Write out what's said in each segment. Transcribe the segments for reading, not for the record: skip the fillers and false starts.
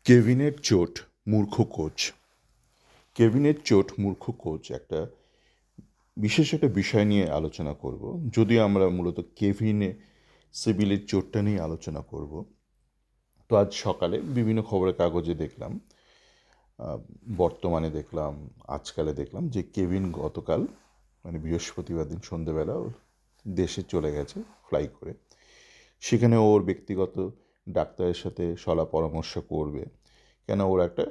কেভিনের চোট মূর্খ কোচ। কেভিনের চোট মূর্খ কোচ একটা বিশেষ একটা বিষয় নিয়ে আলোচনা করব, যদিও আমরা মূলত কেভিনে সিভিলের চোটটা নিয়ে আলোচনা করব। তো আজ সকালে বিভিন্ন খবরের কাগজে দেখলাম, বর্তমানে দেখলাম, আজকালে দেখলাম যে কেভিন গতকাল মানে বৃহস্পতিবার দিন সন্ধেবেলা ওর দেশে চলে গেছে ফ্লাই করে। সেখানে ওর ব্যক্তিগত ডাক্তারের সাথে সলা পরামর্শ করবে, কেন ওর একটা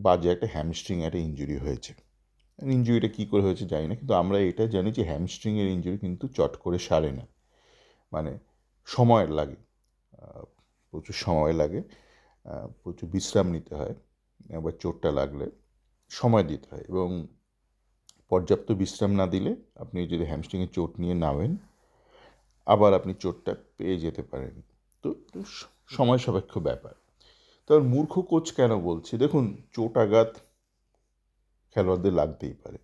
বাজে একটা হ্যামস্ট্রিং একটা ইঞ্জুরি হয়েছে। ইঞ্জুরিটা কী করে হয়েছে জানি না, কিন্তু আমরা এটা জানি যে হ্যামস্ট্রিংয়ের ইঞ্জুরি কিন্তু চট করে সারে না, মানে সময় লাগে, প্রচুর সময় লাগে, প্রচুর বিশ্রাম নিতে হয়। একবার চোটটা লাগলে সময় দিতে হয়, এবং পর্যাপ্ত বিশ্রাম না দিলে আপনি যদি হ্যামস্ট্রিংয়ে চোট নিয়ে নামেন, আবার আপনি চোটটা পেয়ে যেতে পারেন। তো সময় সাপেক্ষ ব্যাপার। তবে মূর্খ কোচ কেন বলছি, দেখুন, চোট আঘাত খেলোয়াড়দের লাগতেই পারে,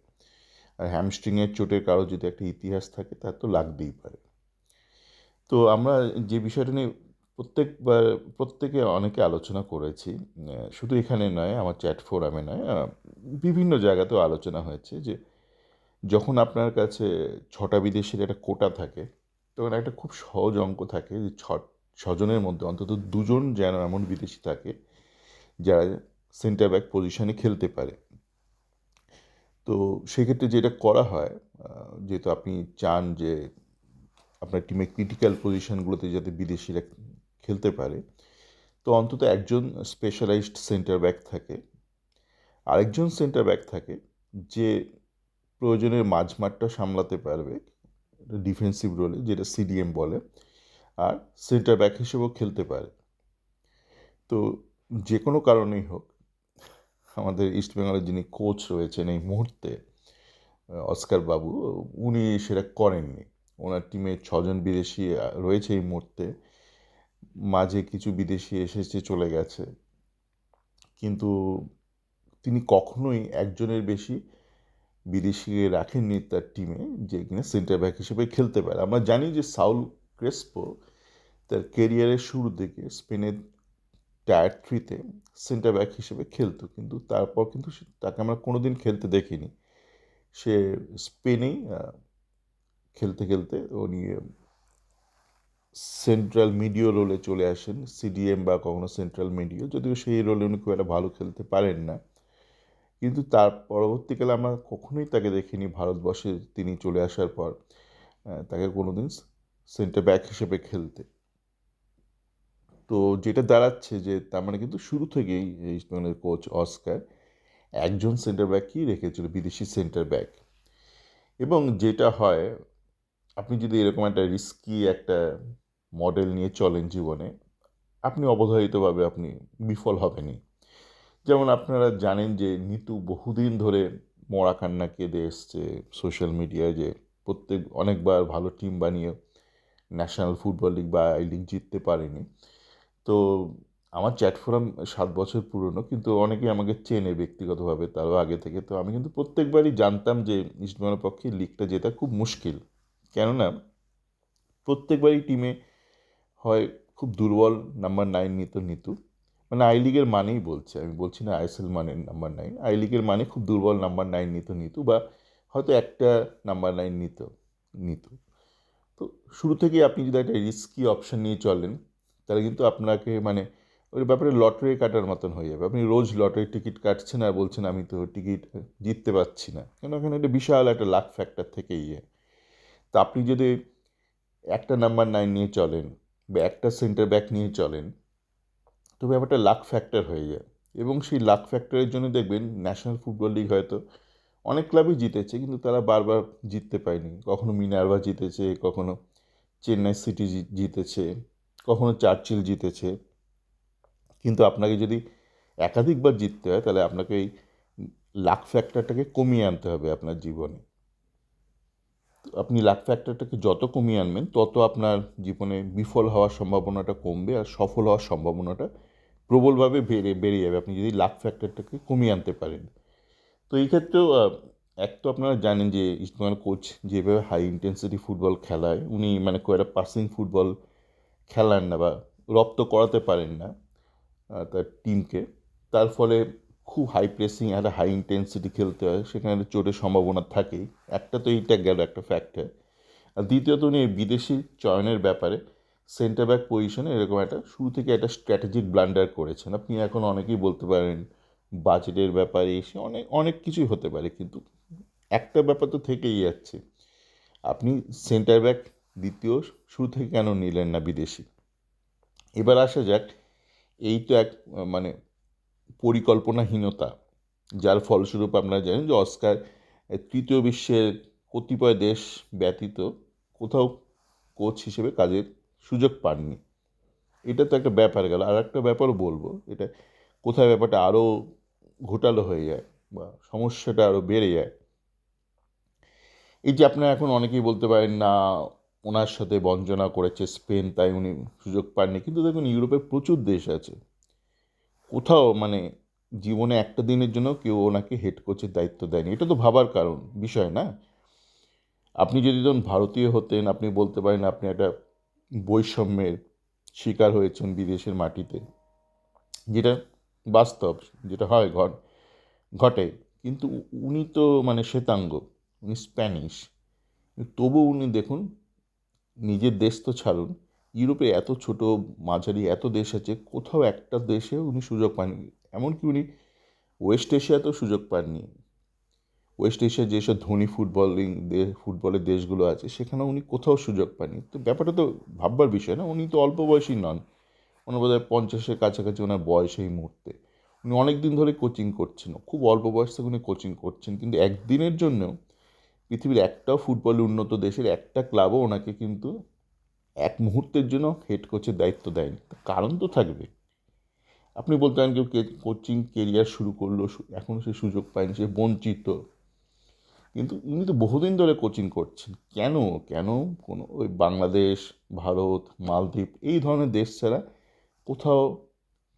আর হ্যামস্ট্রিংয়ের চোটের কারো যদি একটা ইতিহাস থাকে তার তো লাগতেই পারে। তো আমরা যে বিষয়টা নিয়ে প্রত্যেকে অনেকে আলোচনা করেছি, শুধু এখানে নয়, আমার চ্যাট ফোরামে নয়, বিভিন্ন জায়গাতেও আলোচনা হয়েছে যে যখন আপনার কাছে 6টা বিদেশির একটা কোটা থাকে, তখন একটা খুব সহজ অঙ্ক থাকে যে ছজনের মধ্যে অন্তত 2জন যেন এমন বিদেশি থাকে যারা সেন্টার ব্যাক পজিশনে খেলতে পারে। তো সেক্ষেত্রে যেটা করা হয়, যেহেতু আপনি চান যে আপনার টিমের ক্রিটিক্যাল পজিশনগুলোতে যাতে বিদেশিরা খেলতে পারে, তো অন্তত একজন স্পেশালাইজড সেন্টার ব্যাক থাকে, আরেকজন সেন্টার ব্যাক থাকে যে প্রয়োজনের মাঝমাঠটা সামলাতে পারবে ডিফেন্সিভ রোলে, যেটা সিডিএম বলে, আর সেন্টার ব্যাক হিসেবেও খেলতে পারে। তো যে কোনো কারণেই হোক, আমাদের ইস্টবেঙ্গলের যিনি কোচ রয়েছেন এই মুহূর্তে, অস্কার বাবু, উনি সেটা করেননি। ওনার টিমে 6জন বিদেশি রয়েছে এই মুহূর্তে, মাঝে কিছু বিদেশি এসেছে চলে গেছে, কিন্তু তিনি কখনোই একজনের বেশি বিদেশিকে রাখেননি তার টিমে যে কিনা সেন্টার ব্যাক হিসেবে খেলতে পারে। আমরা জানি যে সাউল ক্রেসপো তার কেরিয়ারের শুরুর দিকে স্পেনের টায়ার 3-তে সেন্টার ব্যাক হিসেবে খেলতো, কিন্তু তারপর কিন্তু তাকে আমরা কোনো দিন খেলতে দেখিনি। সে স্পেনেই খেলতে খেলতে উনি সেন্ট্রাল মিডিও রোলে চলে আসেন, সিডিএম বা কখনো সেন্ট্রাল মিডিও, যদিও সেই রোলে উনি খুব একটা ভালো খেলতে পারেন না। কিন্তু তার পরবর্তীকালে আমরা কখনোই তাকে দেখিনি ভারতবর্ষে তিনি চলে আসার পর তাকে কোনো দিন সেন্টার ব্যাক হিসেবে খেলতে। তো যেটা দাঁড়াচ্ছে যে তার মানে কিন্তু শুরু থেকেই ইস্টবেঙ্গলের কোচ অস্কার একজন সেন্টার ব্যাকই রেখেছিল, বিদেশি সেন্টার ব্যাক। এবং যেটা হয়, আপনি যদি এরকম একটা রিস্কি একটা মডেল নিয়ে চলেন জীবনে, আপনি অবধারিতভাবে আপনি বিফল হবেনই। যেমন আপনারা জানেন যে নিতু বহুদিন ধরে মরা কান্না কেঁদে এসছে সোশ্যাল মিডিয়ায়, যে অনেকবার ভালো টিম বানিয়ে ন্যাশনাল ফুটবল লিগ বা আই লিগ জিততে পারেনি। তো আমার চ্যাট ফোরাম 7 বছর পুরনো, কিন্তু অনেকেই আমাকে চেনে ব্যক্তিগতভাবে তারও আগে থেকে। তো আমি কিন্তু প্রত্যেকবারই জানতাম যে ইস্টবেঙ্গলের পক্ষে লিগটা জেতা খুব মুশকিল, কেননা প্রত্যেকবারই টিমে হয় খুব দুর্বল নাম্বার 9 নিতু, মানে আই লিগের মানেই বলছি, আমি বলছি না আইএসএল মানে নাম্বার 9, আই লিগের মানে খুব দুর্বল নাম্বার 9 নিতু, বা হয়তো একটা নাম্বার 9 নিতু। তো শুরু থেকেই আপনি যদি একটা রিস্কি অপশান নিয়ে চলেন, তাহলে কিন্তু আপনাকে মানে ওই ব্যাপারে লটারি কাটার মতন হয়ে যাবে। আপনি রোজ লটারির টিকিট কাটছেন আর বলছেন আমি তো টিকিট জিততে পারছি না, কেন এখানে একটা বিশাল একটা লাক ফ্যাক্টর থেকেই তা আপনি যদি একটা নাম্বার 9 নিয়ে চলেন বা একটা সেন্টার ব্যাক নিয়ে চলেন, তো ব্যাপারটা লাক ফ্যাক্টর হয়ে যায়। এবং সেই লাক ফ্যাক্টরের জন্য দেখবেন ন্যাশনাল ফুটবল লিগ হয়তো অনেক ক্লাবই জিতেছে, কিন্তু তারা বারবার জিততে পারেনি। কখনো মিনার্ভা জিতেছে, কখনো চেন্নাই সিটি জিতেছে, কখনো চার্চিল জিতেছে। কিন্তু আপনাকে যদি একাধিকবার জিততে হয়, তাহলে আপনাকে এই লাক ফ্যাক্টরটাকে কমিয়ে আনতে হবে আপনার জীবনে। আপনি লাক ফ্যাক্টরটাকে যত কমিয়ে আনবেন, তত আপনার জীবনে বিফল হওয়ার সম্ভাবনাটা কমবে, আর সফল হওয়ার সম্ভাবনাটা প্রবলভাবে বেড়ে যাবে আপনি যদি লাক ফ্যাক্টরটাকে কমিয়ে আনতে পারেন। তো এই ক্ষেত্রেও এক তো আপনারা জানেন যে ইস্টবেঙ্গল কোচ যেভাবে হাই ইন্টেন্সিটি ফুটবল খেলায়, উনি মানে খুব একটা পাসিং ফুটবল খেলান না বা রপ্ত করাতে পারেন না তার টিমকে। তার ফলে খুব হাই প্রেসিং, একটা হাই ইন্টেন্সিটি খেলতে হয়, সেখানে চোটের সম্ভাবনা থাকেই। একটা তো এইটা গেল একটা ফ্যাক্টর। আর দ্বিতীয়ত উনি এই বিদেশি চয়নের ব্যাপারে সেন্টার ব্যাক পজিশনে এরকম একটা শুরু থেকে একটা স্ট্র্যাটেজিক ব্লান্ডার করেছেন। আপনি এখন অনেকেই বলতে পারেন বাজেটের ব্যাপারে এসে অনেক অনেক কিছুই হতে পারে, কিন্তু একটা ব্যাপার তো থেকেই যাচ্ছে, আপনি সেন্টার ব্যাক দ্বিতীয় শুরু থেকে কেন নিলেন না বিদেশি? এবার আসা যাক, এই তো এক মানে পরিকল্পনাহীনতা, যার ফলস্বরূপ আপনারা জানেন যে অস্কার তৃতীয় বিশ্বের কতিপয় দেশ ব্যতীত কোথাও কোচ হিসেবে কাজের সুযোগ পাননি। এটা তো একটা ব্যাপার গেল। আর একটা ব্যাপারও বলবো, এটা কোথায় ব্যাপারটা আরও ঘোটালো হয়ে যায় বা সমস্যাটা আরও বেড়ে যায়, এই যে আপনারা এখন অনেকেই বলতে পারেন না ওনার সাথে বঞ্চনা করেছে স্পেন তাই উনি সুযোগ পাননি, কিন্তু দেখুন ইউরোপের প্রচুর দেশ আছে, কোথাও জীবনে একটা দিনের জন্য কেউ ওনাকে হেড কোচের দায়িত্ব দেয়নি। এটা তো ভাবার কারণ বিষয় না? আপনি যদি ধরুন ভারতীয় হতেন, আপনি বলতে পারেন আপনি একটা বৈষম্যের শিকার হয়েছেন বিদেশের মাটিতে, যেটা বাস্তব, যেটা হয় ঘটে। কিন্তু উনি তো শ্বেতাঙ্গ, উনি স্প্যানিশ, তবু উনি দেখুন নিজের দেশ তো ছাড়ুন, ইউরোপে এত ছোট মাঝারি এত দেশ আছে, কোথাও একটা দেশে উনি সুযোগ পাননি। এমনকি উনি ওয়েস্ট এশিয়াতেও সুযোগ পাননি। ওয়েস্ট এশিয়ার যেসব ধনী ফুটবলের দেশগুলো আছে সেখানেও উনি কোথাও সুযোগ পাননি। তো ব্যাপারটা তো ভাববার বিষয় না? উনি তো অল্প বয়সী নন, ওনার বোধহয় 50-এর কাছাকাছি ওনার বয়স এই মুহূর্তে। উনি অনেক দিন ধরে কোচিং করছেন, খুব অল্প বয়স থেকে উনি কোচিং করছেন, কিন্তু একদিনের জন্য পৃথিবীর একটাও ফুটবলে উন্নত দেশের একটা ক্লাবও ওনাকে কিন্তু এক মুহূর্তের জন্য হেড কোচের দায়িত্ব দেয়নি। কারণ তো থাকবে। আপনি বলতে পারেন কেউ কোচিং কেরিয়ার শুরু করলো, এখনও সে সুযোগ পায়নি, সে বঞ্চিত, কিন্তু উনি তো বহুদিন ধরে কোচিং করছেন। কেন কেন কোনো ওই বাংলাদেশ, ভারত, মালদ্বীপ এই ধরনের দেশ ছাড়া কোথাও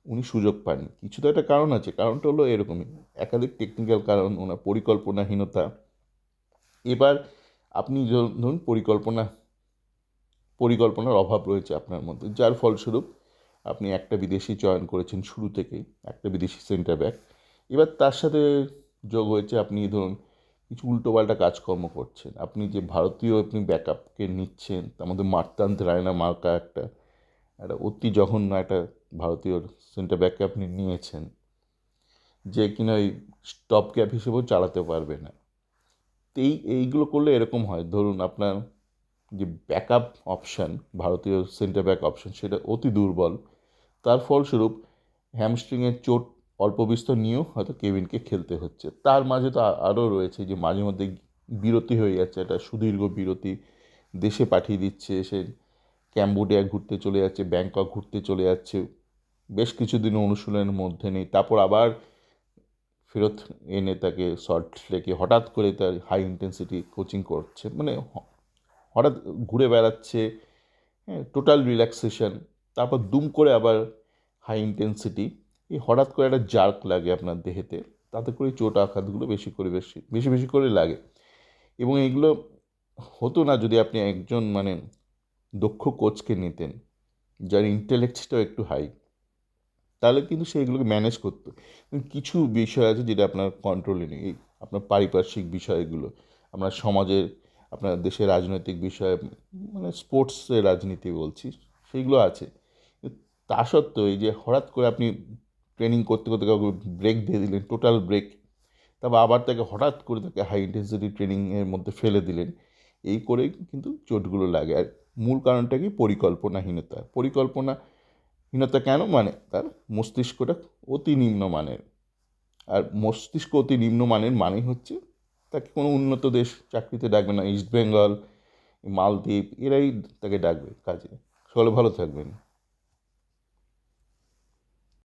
উনি সুযোগ পাননি? কিছু তো একটা কারণ আছে। কারণটা হলো এরকমই, একাধিক টেকনিক্যাল কারণ, ওনার পরিকল্পনাহীনতা। এবার আপনি ধরুন পরিকল্পনার অভাব রয়েছে আপনার মধ্যে, যার ফলস্বরূপ আপনি একটা বিদেশি চয়ন করেছেন শুরু থেকেই, একটা বিদেশি সেন্টার ব্যাক। এবার তার সাথে যোগ হয়েছে আপনি ধরুন কিছু উল্টোপাল্টা কাজকর্ম করছেন। আপনি যে ভারতীয় আপনি ব্যাকআপকে নিচ্ছেন, তার মধ্যে মার্তান্ড রায়না মার্কা একটা একটা অতি জঘন্য একটা ভারতীয় সেন্টার ব্যাককে আপনি নিয়েছেন, যে কিনা ওই স্টপ গ্যাপ হিসেবেও চালাতে পারবে না। তো এইগুলো করলে এরকম হয়, ধরুন আপনার যে ব্যাকআপ অপশান, ভারতীয় সেন্টার ব্যাক অপশান, সেটা অতি দুর্বল। তার ফলস্বরূপ হ্যামস্ট্রিংয়ের চোট অল্প বিস্তর নিয়েও হয়তো কেভিনকে খেলতে হচ্ছে। তার মাঝে তো আরও রয়েছে যে মাঝে মধ্যে বিরতি হয়ে যাচ্ছে, একটা সুদীর্ঘ বিরতি, দেশে পাঠিয়ে দিচ্ছে, সে ক্যাম্বোডিয়া ঘুরতে চলে যাচ্ছে, ব্যাংকক ঘুরতে চলে যাচ্ছে, বেশ কিছুদিন অনুশীলনের মধ্যে নেই, তারপর আবার ফেরত এনে তাকে সল্ট লেকে হঠাৎ করে তার হাই ইন্টেন্সিটি কোচিং করছে, হঠাৎ ঘুরে বেড়াচ্ছে, হ্যাঁ, টোটাল রিল্যাক্সেশন, তারপর দুম করে আবার হাই ইন্টেন্সিটি, এই হঠাৎ করে একটা জার্ক লাগে আপনার দেহেতে, তাতে করে চোট আঘাতগুলো বেশি বেশি করে লাগে। এবং এগুলো হতো না যদি আপনি একজন দক্ষ কোচকে নিতেন, যার ইন্টেলেক্টটাও একটু হাই, তাহলে কিন্তু সে এগুলোকে ম্যানেজ করতো। কিন্তু কিছু বিষয় আছে যেটা আপনার কন্ট্রোলে নেই, আপনার পারিপার্শ্বিক বিষয়গুলো, আপনার সমাজের, আপনার দেশের রাজনৈতিক বিষয়, স্পোর্টসের রাজনীতি বলছি, সেইগুলো আছে। কিন্তু তা সত্ত্বেও এই যে হঠাৎ করে আপনি ট্রেনিং করতে করতে কাউকে ব্রেক দিয়ে দিলেন, টোটাল ব্রেক, তারপর আবার তাকে হঠাৎ করে তাকে হাই ইন্টেন্সিটি ট্রেনিংয়ের মধ্যে ফেলে দিলেন, এই করেই কিন্তু চোটগুলো লাগে। আর মূল কারণটা কি? পরিকল্পনাহীনতা কেন? তার মস্তিষ্কটা অতি নিম্নমানের। আর মস্তিষ্ক অতি নিম্নমানের মানেই হচ্ছে তাকে কোনো উন্নত দেশ চাকরিতে ডাকবে না, ইস্ট বেঙ্গল, মালদ্বীপ এরাই তাকে ডাকবে কাজে। সকলে ভালো থাকবেন।